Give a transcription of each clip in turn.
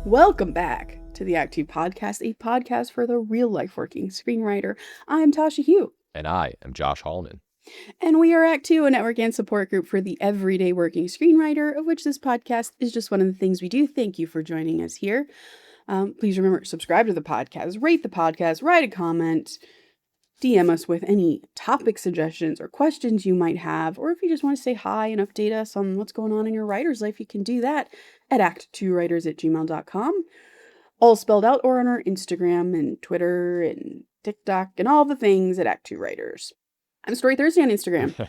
Welcome back to the Act Two podcast, a podcast for the real-life working screenwriter. I'm Tasha Hugh. And I am Josh Hallman. And we are Act Two, a network and support group for the everyday working screenwriter, of which this podcast is just one of the things we do. Thank you for joining us here. Please remember, subscribe to the podcast, rate the podcast, write a comment, DM us with any topic suggestions or questions you might have, or if you just want to say hi and update us on what's going on in your writer's life, you can do that at ActTwoWriters@gmail.com, all spelled out, or on our Instagram and Twitter and TikTok and all the things at ActTwoWriters. I'm Story Thursday on Instagram.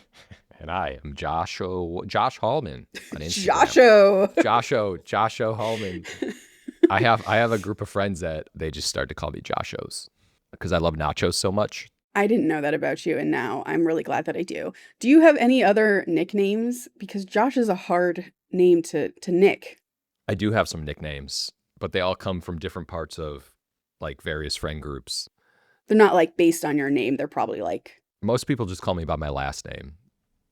And I am Josh Hallman on Instagram. Josho Hallman. I have a group of friends that they just started to call me Joshos because I love nachos so much. I didn't know that about you, and now I'm really glad that I do. Do you have any other nicknames? Because Josh is a hard name to nick. I do have some nicknames, but they all come from different parts of like various friend groups. They're not like based on your name. They're probably like... Most people just call me by my last name.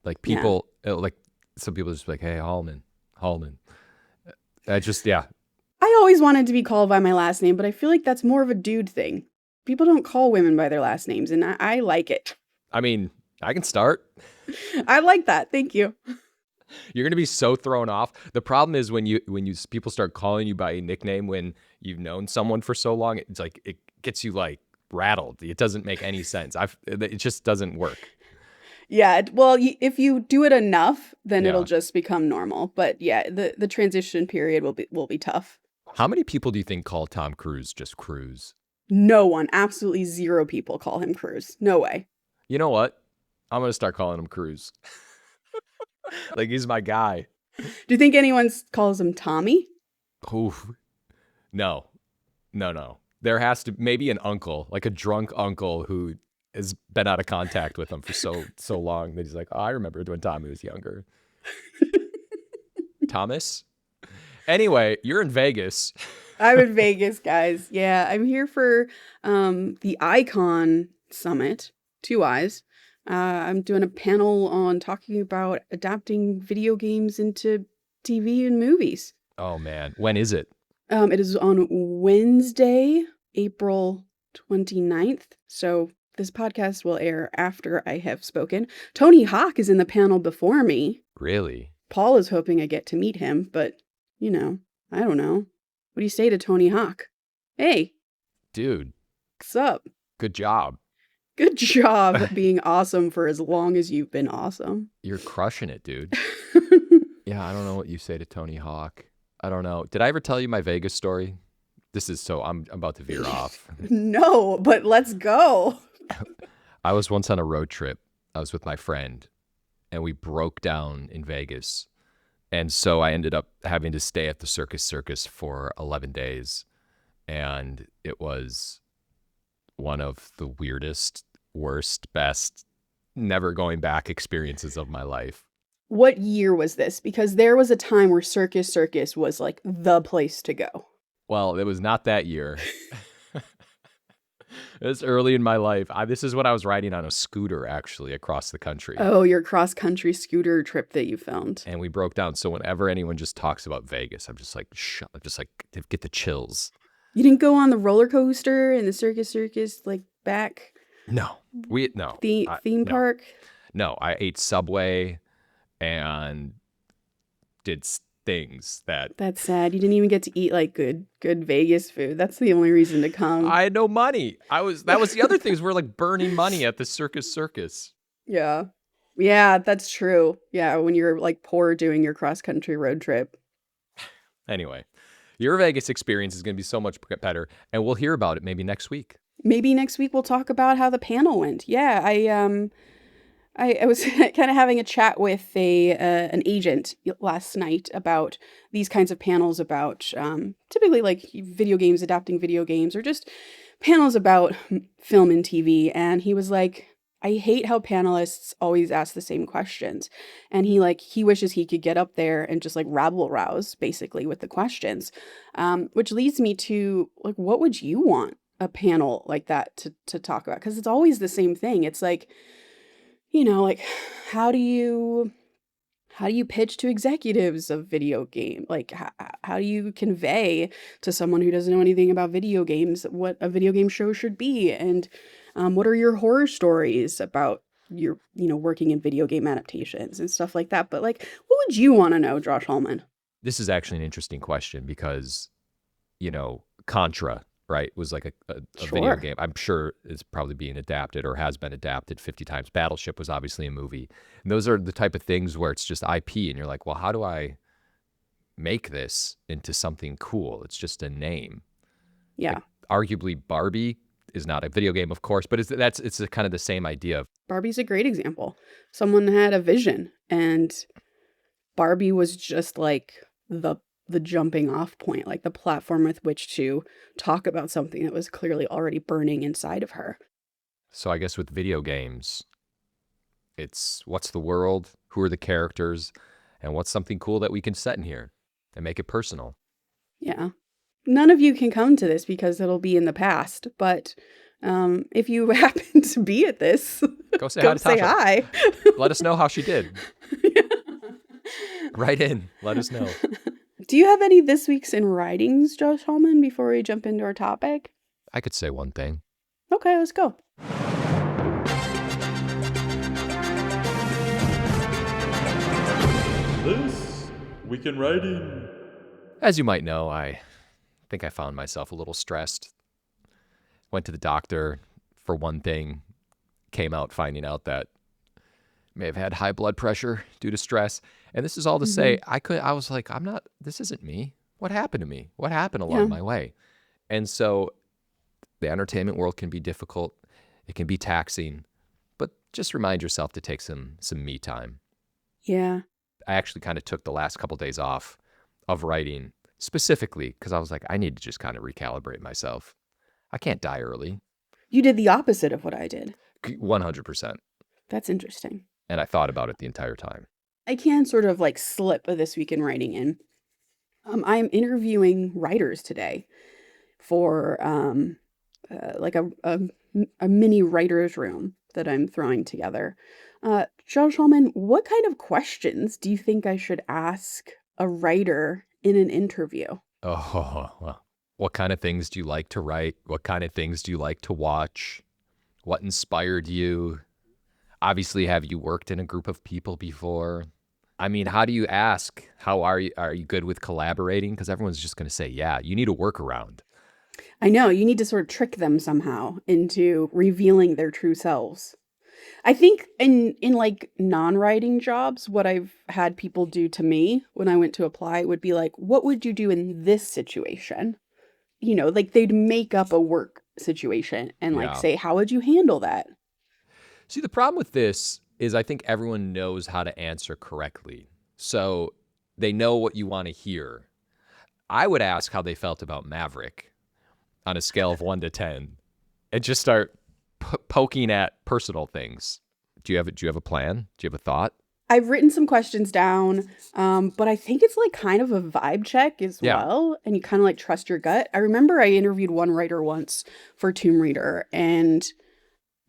Like people, like some people just be like, hey, Hallman. I always wanted to be called by my last name, but I feel like that's more of a dude thing. People don't call women by their last names, and I like it. I mean, I can start. I like that. Thank you. You're gonna be so thrown off. The problem is when you people start calling you by a nickname when you've known someone for so long, it's like it gets you like rattled. It doesn't make any sense. It just doesn't work. Yeah, well, if you do it enough, then it'll just become normal. But yeah, the transition period will be tough. How many people do you think call Tom Cruise just Cruise? No one. Absolutely zero people call him Cruise. No way. You know what? I'm going to start calling him Cruise. Like, he's my guy. Do you think anyone calls him Tommy? Oof. No. There has to maybe an uncle, like a drunk uncle who has been out of contact with him for so long that he's like, oh, I remember when Tommy was younger. Thomas? Anyway, you're in Vegas. I'm in Vegas, guys. Yeah, I'm here for the Icon Summit, 2 Eyes. I'm doing a panel on talking about adapting video games into TV and movies. Oh, man. When is it? It is on Wednesday, April 29th. So this podcast will air after I have spoken. Tony Hawk is in the panel before me. Really? Paul is hoping I get to meet him, but, you know, I don't know. What do you say to Tony Hawk? Hey. Dude. What's up? Good job. Good job being awesome for as long as you've been awesome. You're crushing it, dude. Yeah, I don't know what you say to Tony Hawk. I don't know. Did I ever tell you my Vegas story? I'm about to veer off. No, but let's go. I was once on a road trip. I was with my friend, and we broke down in Vegas. And so I ended up having to stay at the Circus for 11 days. And it was one of the weirdest, worst, best, never going back experiences of my life. What year was this? Because there was a time where Circus was like the place to go. Well, it was not that year. It was early in my life. This is when I was riding on a scooter, actually, across the country. Oh, your cross-country scooter trip that you filmed. And we broke down. So whenever anyone just talks about Vegas, I'm just like, get the chills. You didn't go on the roller coaster in the Circus, like back? No. Theme park? No, I ate Subway and did things that... That's sad. You didn't even get to eat like good Vegas food. That's the only reason to come. I had no money. That was the other things. We're like burning money at the Circus. Yeah. Yeah, that's true. Yeah, when you're like poor doing your cross-country road trip. Anyway, your Vegas experience is going to be so much better, and we'll hear about it maybe next week. Maybe next week we'll talk about how the panel went. Yeah, I was kind of having a chat with an agent last night about these kinds of panels about typically like video games, adapting video games, or just panels about film and TV. And he was like, I hate how panelists always ask the same questions. And he wishes he could get up there and just like rabble rouse basically with the questions, which leads me to like, what would you want a panel like that to talk about? Because it's always the same thing. It's like, you know, like how do you How do you pitch to executives of video game? Like, how do you convey to someone who doesn't know anything about video games what a video game show should be? And what are your horror stories about your, working in video game adaptations and stuff like that? But like, what would you want to know, Josh Hallman? This is actually an interesting question because, Contra, right, was like a video Sure. game. I'm sure it's probably being adapted or has been adapted 50 times. Battleship was obviously a movie. And those are the type of things where it's just IP and you're like, well, how do I make this into something cool? It's just a name. Yeah. Like, arguably Barbie is not a video game, of course, but it's kind of the same idea of Barbie's a great example. Someone had a vision, and Barbie was just like the jumping off point, like the platform with which to talk about something that was clearly already burning inside of her. So I guess with video games, it's what's the world, who are the characters, and what's something cool that we can set in here and make it personal. Yeah. None of you can come to this because it'll be in the past, but if you happen to be at this, Go say hi go to say Tasha. hi. Let us know how she did. Write in. Let us know. Do you have any this week's in writings, Josh Hallman, before we jump into our topic? I could say one thing. Okay, let's go. This week in writing. As you might know, I think I found myself a little stressed. Went to the doctor for one thing, came out finding out that may have had high blood pressure due to stress. And this is all to say, I was like, this isn't me. What happened to me? What happened along my way? And so the entertainment world can be difficult. It can be taxing, but just remind yourself to take some me time. Yeah. I actually kind of took the last couple days off of writing specifically because I was like, I need to just kind of recalibrate myself. I can't die early. You did the opposite of what I did. 100%. That's interesting. And I thought about it the entire time. I can sort of like slip a this week in writing in. I'm interviewing writers today for like a mini writer's room that I'm throwing together. Josh Hallman, what kind of questions do you think I should ask a writer in an interview? Oh, well, what kind of things do you like to write? What kind of things do you like to watch? What inspired you? Obviously, have you worked in a group of people before? I mean, how do you ask? How are you? Are you good with collaborating? Because everyone's just going to say, yeah, you need a workaround. I know, you need to sort of trick them somehow into revealing their true selves. I think in like non-writing jobs, what I've had people do to me when I went to apply would be like, what would you do in this situation? Like they'd make up a work situation and like say, how would you handle that? See, the problem with this is I think everyone knows how to answer correctly. So they know what you want to hear. I would ask how they felt about Maverick on a scale of 1 to 10 and just start poking at personal things. Do you have a plan? Do you have a thought? I've written some questions down, but I think it's like kind of a vibe check as well. And you kind of like trust your gut. I remember I interviewed one writer once for Tomb Raider, and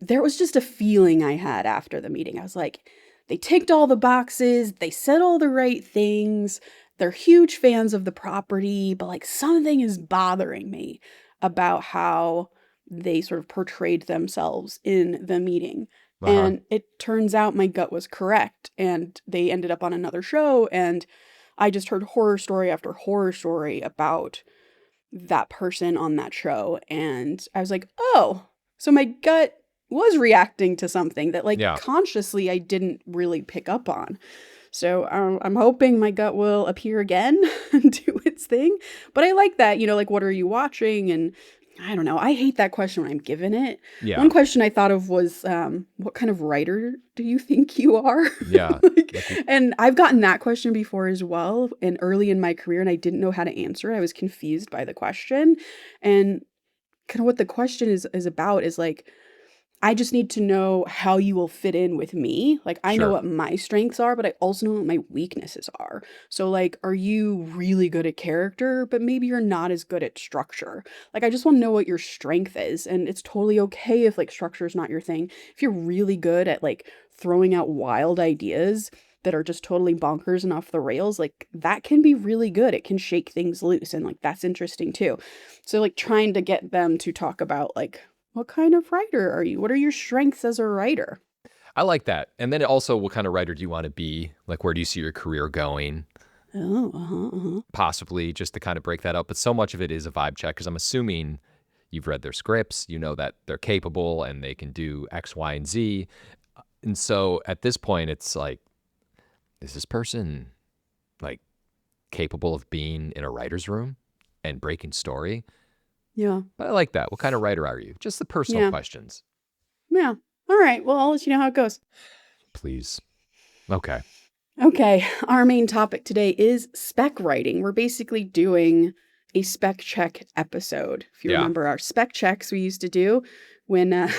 there was just a feeling I had after the meeting. I was like, they ticked all the boxes. They said all the right things. They're huge fans of the property, but like something is bothering me about how they sort of portrayed themselves in the meeting. And it turns out my gut was correct, and they ended up on another show, and I just heard horror story after horror story about that person on that show. And I was like, oh, so my gut was reacting to something that like consciously I didn't really pick up on. So I'm hoping my gut will appear again and do its thing. But I like that, like, what are you watching? And I don't know. I hate that question when I'm given it. Yeah. One question I thought of was, what kind of writer do you think you are? Yeah. And I've gotten that question before as well. And early in my career, and I didn't know how to answer. I was confused by the question. And kind of what the question is about is like, I just need to know how you will fit in with me. Like, I know what my strengths are, but I also know what my weaknesses are. So like, are you really good at character, but maybe you're not as good at structure? Like, I just want to know what your strength is. And it's totally okay if like structure is not your thing. If you're really good at like throwing out wild ideas, that are just totally bonkers and off the rails, like that can be really good. It can shake things loose, and like that's interesting too. So like trying to get them to talk about like, what kind of writer are you? What are your strengths as a writer? I like that. And then also, what kind of writer do you want to be? Like, where do you see your career going? Oh, Possibly, just to kind of break that up. But so much of it is a vibe check, because I'm assuming you've read their scripts, you know that they're capable and they can do X, Y, and Z. And so at this point, it's like, is this person like capable of being in a writer's room and breaking story? yeah. But I like that. What kind of writer are you? Just the personal Yeah. questions. Yeah. All right. Well, I'll let you know how it goes. Please. Okay. Okay. Our main topic today is spec writing. We're basically doing a spec check episode. If you Yeah. remember our spec checks we used to do when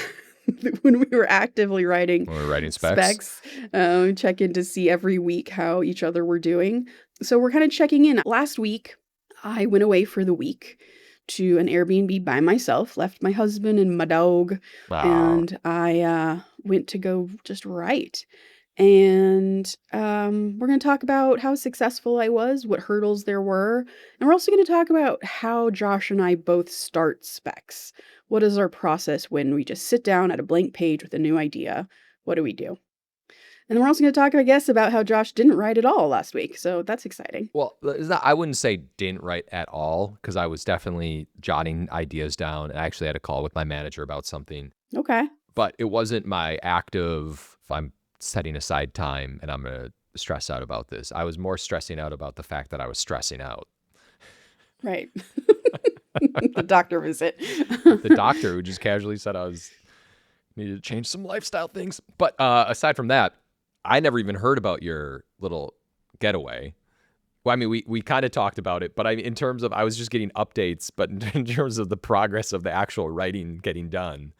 when we were actively writing When we're writing specs. check in to see every week how each other were doing. So we're kind of checking in. Last week, I went away for the week to an Airbnb by myself, left my husband and my dog, and I went to go just write. And we're going to talk about how successful I was, what hurdles there were, and we're also going to talk about how Josh and I both start specs. What is our process when we just sit down at a blank page with a new idea? What do we do? And then we're also going to talk, I guess, about how Josh didn't write at all last week. So that's exciting. Well, I wouldn't say didn't write at all, because I was definitely jotting ideas down. And I actually had a call with my manager about something. Okay. But it wasn't my active, if I'm setting aside time and I'm going to stress out about this. I was more stressing out about the fact that I was stressing out. Right. The doctor visit. The doctor who just casually said I needed to change some lifestyle things. But aside from that, I never even heard about your little getaway. Well, I mean, we kind of talked about it, but in terms of, I was just getting updates, but in terms of the progress of the actual writing getting done,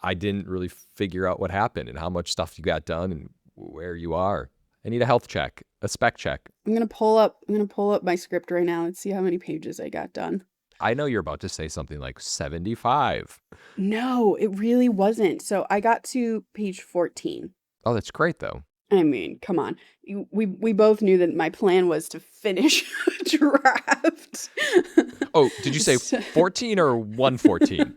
I didn't really figure out what happened and how much stuff you got done and where you are. I need a health check, a spec check. I'm gonna pull up my script right now and see how many pages I got done. I know you're about to say something like 75. No, it really wasn't. So I got to page 14. Oh, that's great though. I mean, come on. We both knew that my plan was to finish a draft. Oh, did you say 14 or 114?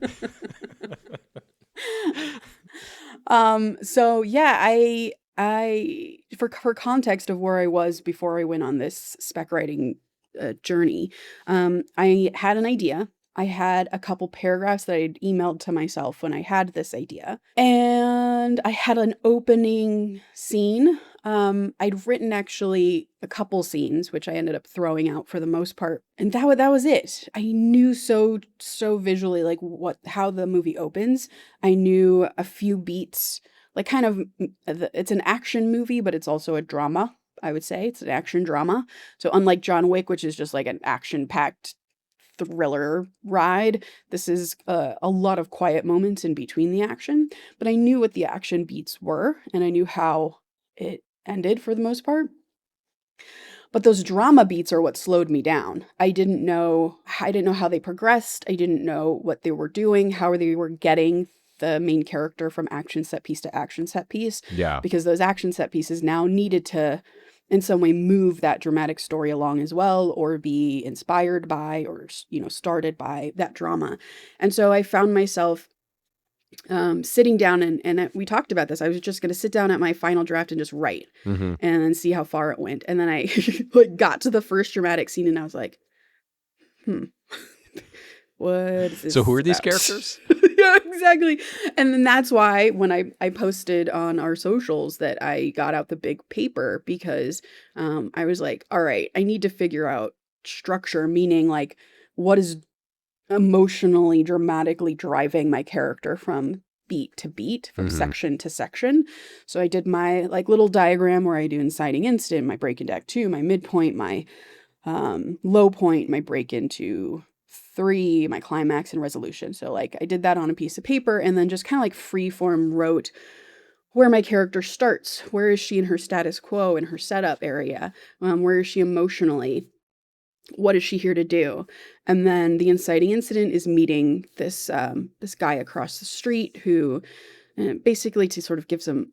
So yeah, I for context of where I was before I went on this spec writing journey, I had an idea. I had a couple paragraphs that I'd emailed to myself when I had this idea. And I had an opening scene. I'd written actually a couple scenes, which I ended up throwing out for the most part. And that was it. I knew so visually like how the movie opens. I knew a few beats, like kind of, it's an action movie, but it's also a drama. I would say it's an action drama. So unlike John Wick, which is just like an action-packed thriller ride, this is a lot of quiet moments in between the action. But I knew what the action beats were, and I knew how it ended for the most part. But those drama beats are what slowed me down. I didn't know how they progressed. I didn't know what they were doing, how they were getting the main character from action set piece to action set piece. Yeah. Because those action set pieces now needed to in some way move that dramatic story along as well, or be inspired by, or, started by that drama. And so I found myself sitting down and we talked about this. I was just going to sit down at my final draft and just write and then see how far it went. And then I got to the first dramatic scene and I was like, what is this? So who are these about? characters? Yeah, exactly. And then that's why when I posted on our socials that I got out the big paper, because I was like, all right, I need to figure out structure, meaning like what is emotionally, dramatically driving my character from beat to beat, from section to section. So I did my like little diagram where I do inciting incident, my break into act 2, my midpoint, my low point, my break into 3, my climax and resolution. So like I did that on a piece of paper and then just kind of like free form wrote where my character starts. Where is she in her status quo, in her setup area? Where is she emotionally? What is she here to do? And then the inciting incident is meeting this guy across the street who basically to sort of give some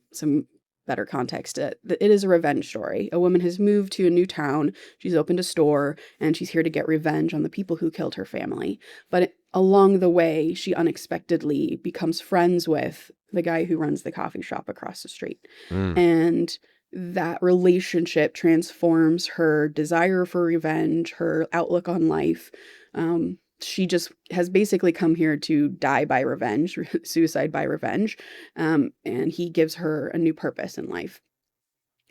better context, it is a revenge story. A woman has moved to a new town. She's opened a store, and she's here to get revenge on the people who killed her family. But along the way, she unexpectedly becomes friends with the guy who runs the coffee shop across the street. And that relationship transforms her desire for revenge, her outlook on life. She just has basically come here to die by revenge, suicide by revenge. And he gives her a new purpose in life,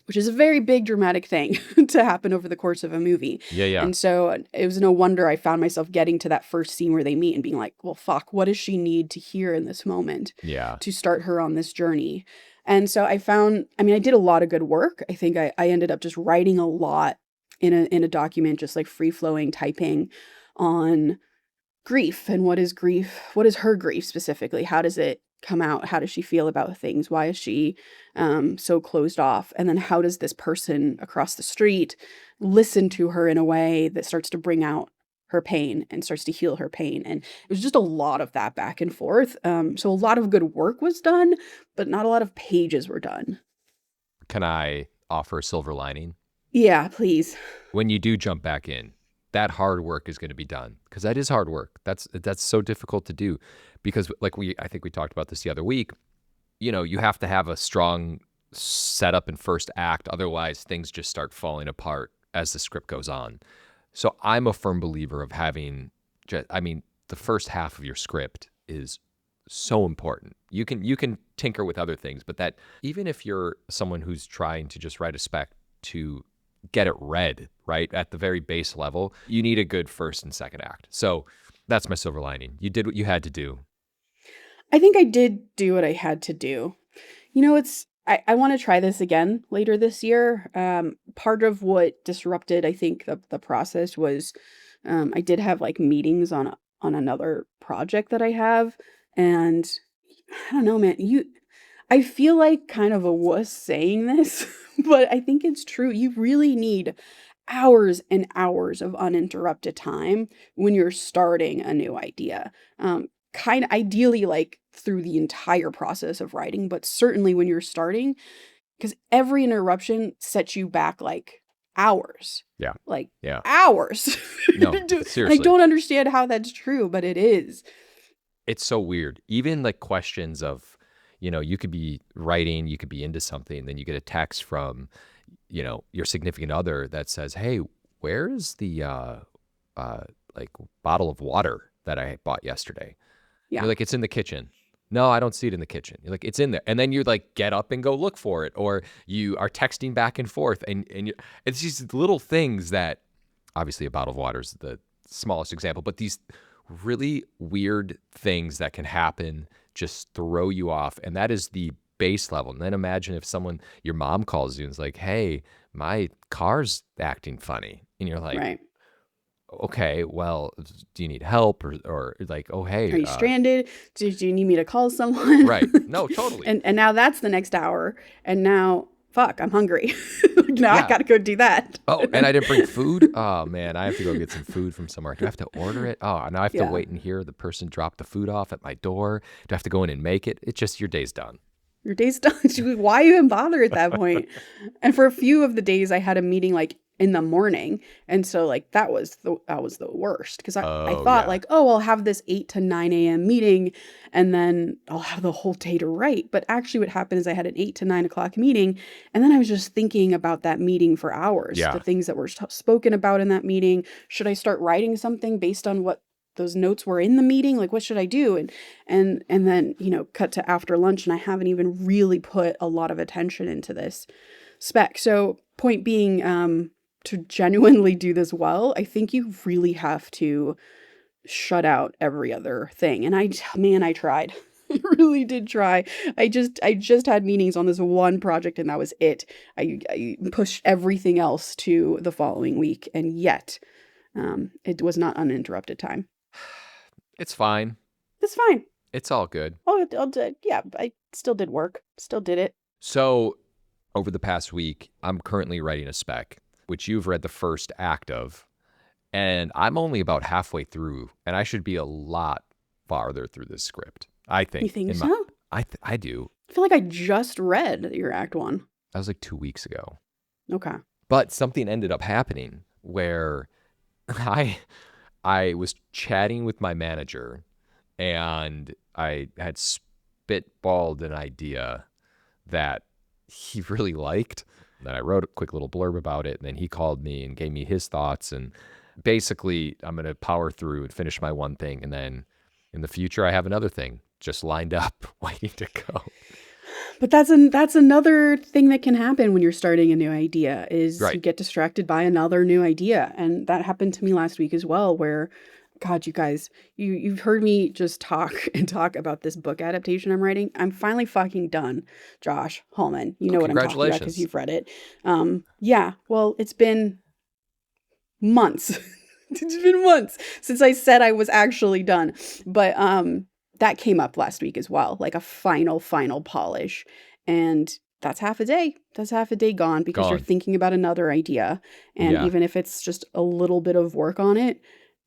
which is a very big dramatic thing to happen over the course of a movie. Yeah. And so it was no wonder I found myself getting to that first scene where they meet and being like, well, fuck, what does she need to hear in this moment to start her on this journey? And so I did a lot of good work. I think I ended up just writing a lot in a document, just like free flowing typing on grief. And what is grief? What is her grief specifically? How does it come out? How does she feel about things? Why is she so closed off? And then how does this person across the street listen to her in a way that starts to bring out her pain and starts to heal her pain? And it was just a lot of that back and forth. So a lot of good work was done, but not a lot of pages were done. Can I offer a silver lining? Yeah, please. When you do jump back in, that hard work is going to be done, because that is hard work. That's so difficult to do, because I think we talked about this the other week. You have to have a strong setup and first act. Otherwise, things just start falling apart as the script goes on. So I'm a firm believer of having, the first half of your script is so important. You can tinker with other things, but that even if you're someone who's trying to just write a spec to get it read, right, at the very base level, you need a good first and second act. So that's my silver lining. You did what you had to do. I think I did do what I had to do. I want to try this again later this year. Part of what disrupted, I think, the process was I did have like meetings on another project that I have. And I don't know, man, I feel like kind of a wuss saying this, but I think it's true. You really need hours and hours of uninterrupted time when you're starting a new idea. Kind of ideally like through the entire process of writing, but certainly when you're starting, because every interruption sets you back like hours. Yeah. Hours. No, seriously. I don't understand how that's true, but it is. It's so weird. Even like questions of, you could be writing, you could be into something, then you get a text from, your significant other that says, hey, where is the bottle of water that I bought yesterday? Yeah. You're like, it's in the kitchen. No, I don't see it in the kitchen. You're like, it's in there. And then you like get up and go look for it, or you are texting back and forth, and it's these little things that, obviously a bottle of water is the smallest example, but these really weird things that can happen just throw you off. And that is the base level. And then imagine if your mom calls you and is like, hey, my car's acting funny. And you're like, right. Okay, well, do you need help, or like, oh, hey. Are you stranded? Do you need me to call someone? Right. No, totally. and now that's the next hour. And now, fuck, I'm hungry. Now I got to go do that. Oh, and I didn't bring food? Oh, man, I have to go get some food from somewhere. Do I have to order it? Oh, now I have to wait and hear the person drop the food off at my door. Do I have to go in and make it? It's just your day's done. Your day's done. Why even bother at that point? And for a few of the days, I had a meeting like in the morning, and so like that was the worst, because I thought I'll have this 8 to 9 a.m. meeting and then I'll have the whole day to write. But actually what happened is I had an 8 to 9 o'clock meeting, and then I was just thinking about that meeting for hours. The things that were spoken about in that meeting. Should I start writing something based on what those notes were in the meeting? Like, what should I do? And then, cut to after lunch, and I haven't even really put a lot of attention into this spec. So point being, to genuinely do this well, I think you really have to shut out every other thing. And I tried. I really did try. I just had meetings on this one project, and that was it. I pushed everything else to the following week, and yet it was not uninterrupted time. It's fine. It's fine. It's all good. Yeah, I still did work. Still did it. So over the past week, I'm currently writing a spec, which you've read the first act of, and I'm only about halfway through, and I should be a lot farther through this script, I think. You think so? I do. I feel like I just read your Act One. That was like 2 weeks ago. Okay. But something ended up happening where I I was chatting with my manager and I had spitballed an idea that he really liked. Then I wrote a quick little blurb about it, and then he called me and gave me his thoughts. And basically, I'm going to power through and finish my one thing. And then in the future, I have another thing just lined up waiting to go. But that's another thing that can happen when you're starting a new idea is Right. you get distracted by another new idea. And that happened to me last week as well, where, God, you guys, you've heard me just talk and talk about this book adaptation I'm writing. I'm finally fucking done, Josh Hallman. You know what I'm talking about because Congratulations. you've read it. Yeah, well, it's been months. It's been months since I said I was actually done. But that came up last week as well, like a final polish. And that's half a day. That's half a day gone because you're Gone. thinking about another idea. And Yeah. even if it's just a little bit of work on it,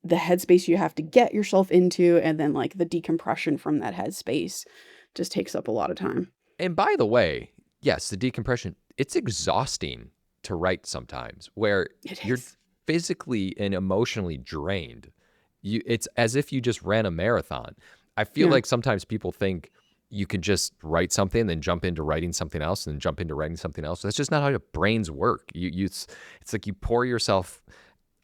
the headspace you have to get yourself into and then like the decompression from that headspace just takes up a lot of time. And by the way, yes, the decompression, it's exhausting to write sometimes where you're physically and emotionally drained. It's as if you just ran a marathon. I feel like sometimes people think you can just write something, then jump into writing something else, and then jump into writing something else. That's just not how your brains work. It's like you pour yourself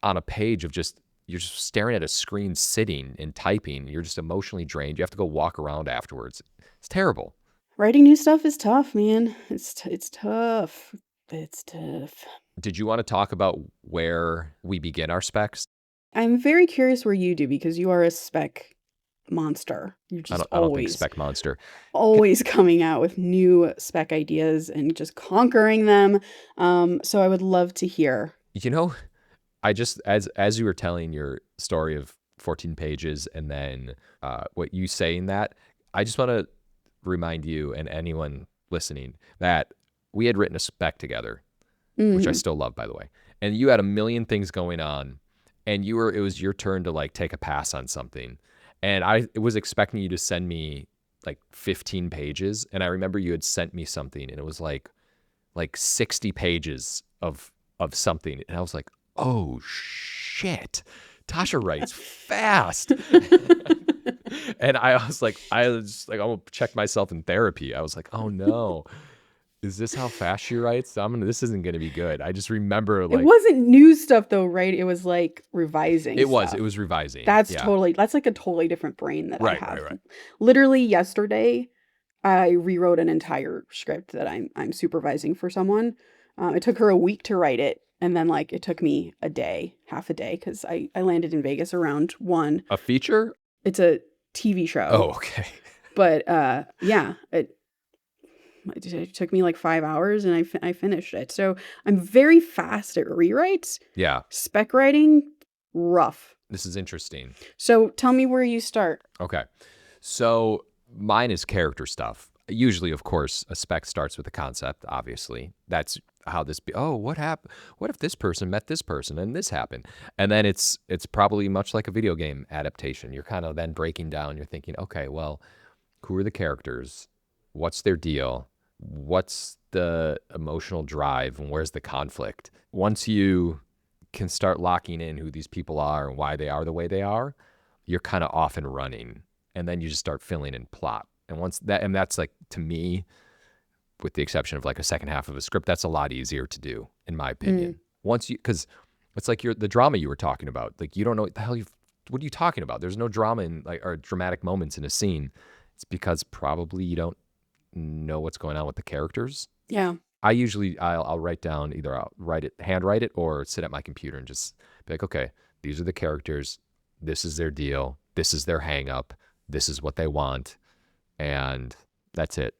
on a page of you're just staring at a screen, sitting and typing. You're just emotionally drained. You have to go walk around afterwards. It's terrible. Writing new stuff is tough, man. It's tough. It's tough. Did you want to talk about where we begin our specs? I'm very curious where you do because you are a spec monster. You're just I don't think spec monster. always coming out with new spec ideas and just conquering them. So I would love to hear. You know, I just as you were telling your story of 14 pages and then what you saying that, I just want to remind you and anyone listening that we had written a spec together, which I still love, by the way. And you had a million things going on, and it was your turn to like take a pass on something. And I was expecting you to send me like 15 pages, and I remember you had sent me something, and it was like 60 pages of something, and I was like, oh shit, Tasha writes fast. And I was like, I'm gonna check myself in therapy. I was like, oh no, is this how fast she writes? This isn't gonna be good. I just remember like it wasn't new stuff though, right? It was like revising. It was revising. That's like a totally different brain that I have. Right. Literally yesterday, I rewrote an entire script that I'm supervising for someone. It took her a week to write it. And then like it took me half a day, because I landed in Vegas around 1. A feature? It's a TV show. Oh, okay. But yeah, it took me like 5 hours and I finished it. So I'm very fast at rewrites. Yeah. Spec writing, rough. This is interesting. So tell me where you start. Okay. So mine is character stuff. Usually, of course, a spec starts with a concept, obviously. That's how what happened? What if this person met this person and this happened? And then it's probably much like a video game adaptation. You're kind of then breaking down. You're thinking, okay, well, who are the characters? What's their deal? What's the emotional drive? And where's the conflict? Once you can start locking in who these people are and why they are the way they are, you're kind of off and running. And then you just start filling in plot. And that's like, to me, with the exception of like a second half of a script, that's a lot easier to do, in my opinion. Because it's like the drama you were talking about. Like, you don't know what the hell what are you talking about? There's no drama or dramatic moments in a scene. It's because probably you don't know what's going on with the characters. Yeah. I'll write down, either I'll handwrite it, or sit at my computer and just be like, okay, these are the characters. This is their deal. This is their hang up. This is what they want. And that's it.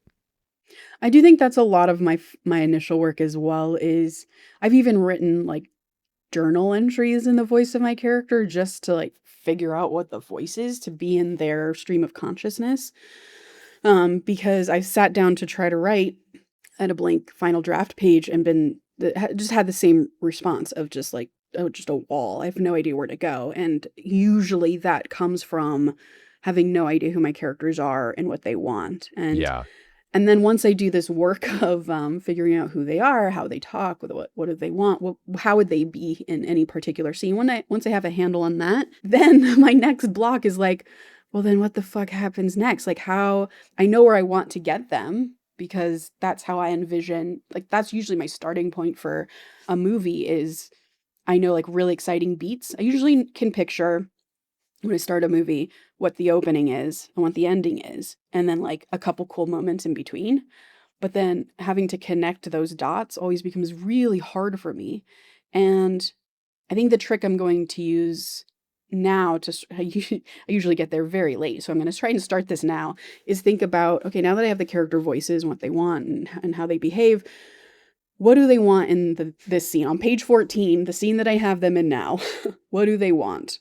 I do think that's a lot of my initial work as well. Is I've even written like journal entries in the voice of my character just to like figure out what the voice is, to be in their stream of consciousness. Because I sat down to try to write at a blank final draft page and just had the same response of just like, oh, just a wall. I have no idea where to go. And usually that comes from having no idea who my characters are and what they want. And yeah. And then once I do this work of figuring out who they are, how they talk, what do they want, how would they be in any particular scene, once I have a handle on that, then my next block is like, well, then what the fuck happens next? Like, how I know where I want to get them, because that's how I envision, like, that's usually my starting point for a movie is I know like really exciting beats. I usually can picture when I start a movie what the opening is and what the ending is, and then like a couple cool moments in between. But then having to connect those dots always becomes really hard for me. And I think the trick I'm going to use now I usually get there very late, so I'm going to try and start this now, is think about, okay, now that I have the character voices and what they want and how they behave, what do they want in this scene? On page 14, the scene that I have them in now, what do they want?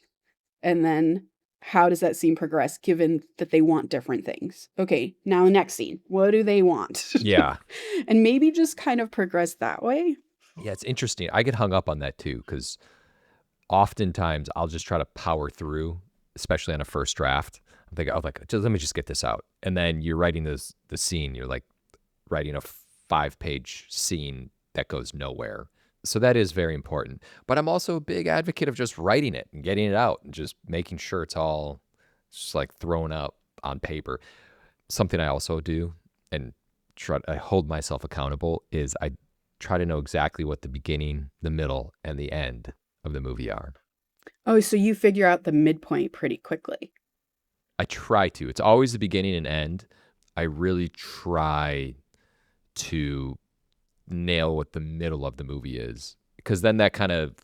And then how does that scene progress given that they want different things? Okay, now the next scene, what do they want? Yeah. And maybe just kind of progress that way. Yeah, it's interesting. I get hung up on that too, because oftentimes I'll just try to power through, especially on a first draft. I'm like, let me just get this out. And then you're writing the scene. You're like writing a 5-page scene that goes nowhere. So that is very important. But I'm also a big advocate of just writing it and getting it out and just making sure it's all just like thrown out on paper. Something I also do and I hold myself accountable is I try to know exactly what the beginning, the middle, and the end of the movie are. Oh, so you figure out the midpoint pretty quickly. I try to. It's always the beginning and end. I really try to nail what the middle of the movie is, because then that kind of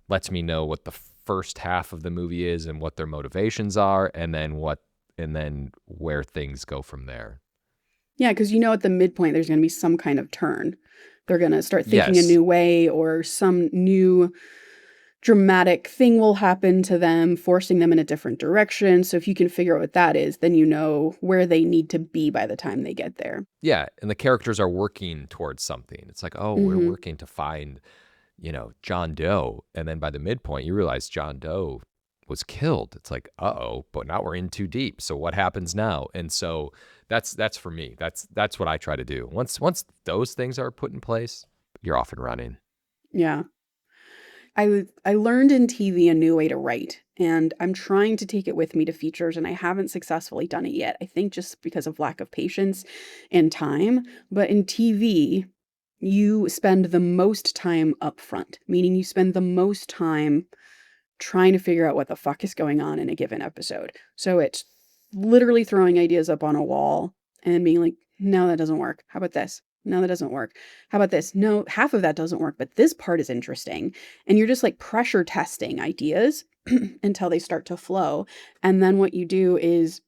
lets me know what the first half of the movie is and what their motivations are, and then where things go from there. Yeah, because at the midpoint there's going to be some kind of turn. They're going to start thinking Yes. a new way, or some new dramatic thing will happen to them, forcing them in a different direction. So if you can figure out what that is, then you know where they need to be by the time they get there. Yeah, and the characters are working towards something. It's like, oh, we're working to find, John Doe. And then by the midpoint, you realize John Doe was killed. It's like, uh-oh, but now we're in too deep. So what happens now? And so that's for me. That's what I try to do. Once those things are put in place, you're off and running. Yeah. I learned in TV a new way to write, and I'm trying to take it with me to features, and I haven't successfully done it yet. I think just because of lack of patience and time. But in TV, you spend the most time up front, meaning you spend the most time trying to figure out what the fuck is going on in a given episode. So it's literally throwing ideas up on a wall and being like, no, that doesn't work. How about this? No, that doesn't work. How about this? No, half of that doesn't work, but this part is interesting. And you're just like pressure testing ideas until they start to flow. And then what you do is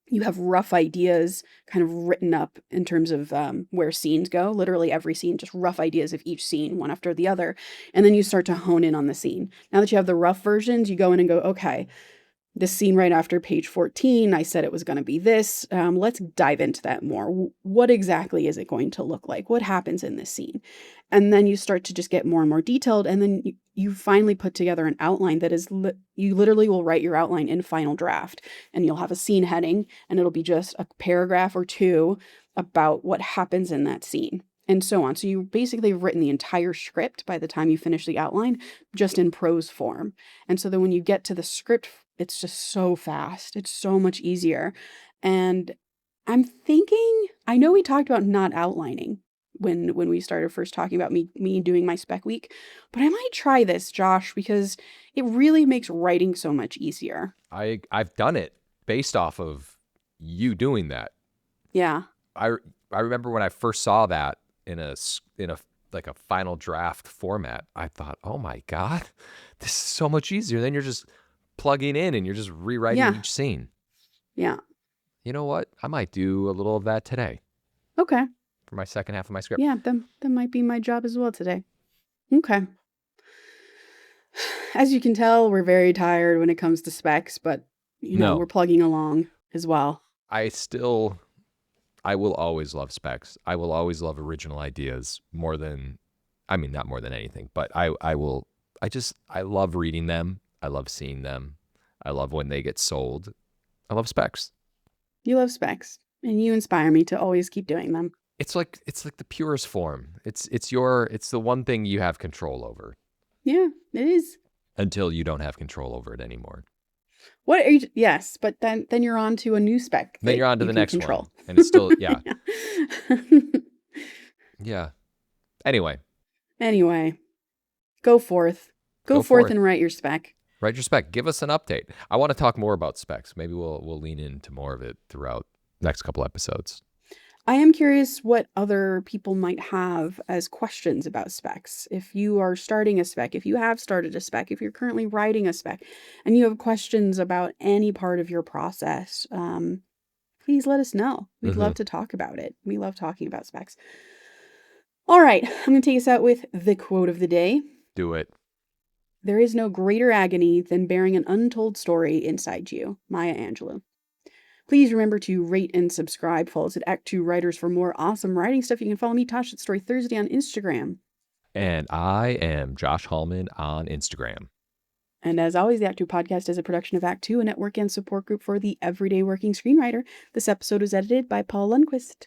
you have rough ideas kind of written up in terms of where scenes go, literally every scene, just rough ideas of each scene, one after the other. And then you start to hone in on the scene. Now that you have the rough versions, you go in and go, okay, this scene right after page 14, I said it was going to be this. Let's dive into that more. What exactly is it going to look like? What happens in this scene? And then you start to just get more and more detailed. And then you finally put together an outline that is, you literally will write your outline in final draft. And you'll have a scene heading, and it'll be just a paragraph or two about what happens in that scene, and so on. So you basically have written the entire script by the time you finish the outline, just in prose form. And so then when you get to the script, it's just so fast. It's so much easier. And I'm thinking, I know we talked about not outlining when we started first talking about me doing my spec week, but I might try this, Josh, because it really makes writing so much easier. I've done it based off of you doing that. Yeah. I remember when I first saw that in a like a final draft format, I thought, oh my God, this is so much easier. Then you're just plugging in and you're just rewriting each scene. Yeah. You know what? I might do a little of that today. Okay. For my second half of my script. Yeah, that might be my job as well today. Okay. As you can tell, we're very tired when it comes to specs, but we're plugging along as well. I will always love specs. I will always love original ideas more than, not more than anything, but I love reading them. I love seeing them. I love when they get sold. I love specs. You love specs. And you inspire me to always keep doing them. It's like the purest form. It's the one thing you have control over. Yeah, it is. Until you don't have control over it anymore. What are you? Yes, but then you're on to a new spec. Then you're on to the next control. one, and it's still yeah. Yeah. Anyway, go forth. Go forth and write your spec. Write your spec. Give us an update. I want to talk more about specs. Maybe we'll lean into more of it throughout next couple episodes. I am curious what other people might have as questions about specs. If you are starting a spec, if you have started a spec, if you're currently writing a spec, and you have questions about any part of your process, please let us know. We'd love to talk about it. We love talking about specs. All right, I'm going to take us out with the quote of the day. Do it. There is no greater agony than bearing an untold story inside you. Maya Angelou. Please remember to rate and subscribe. Follow us at ActTwoWriters for more awesome writing stuff. You can follow me, Tasha at Story Thursday on Instagram. And I am Josh Hallman on Instagram. And as always, the Act Two podcast is a production of Act Two, a network and support group for the everyday working screenwriter. This episode was edited by Paul Lundquist.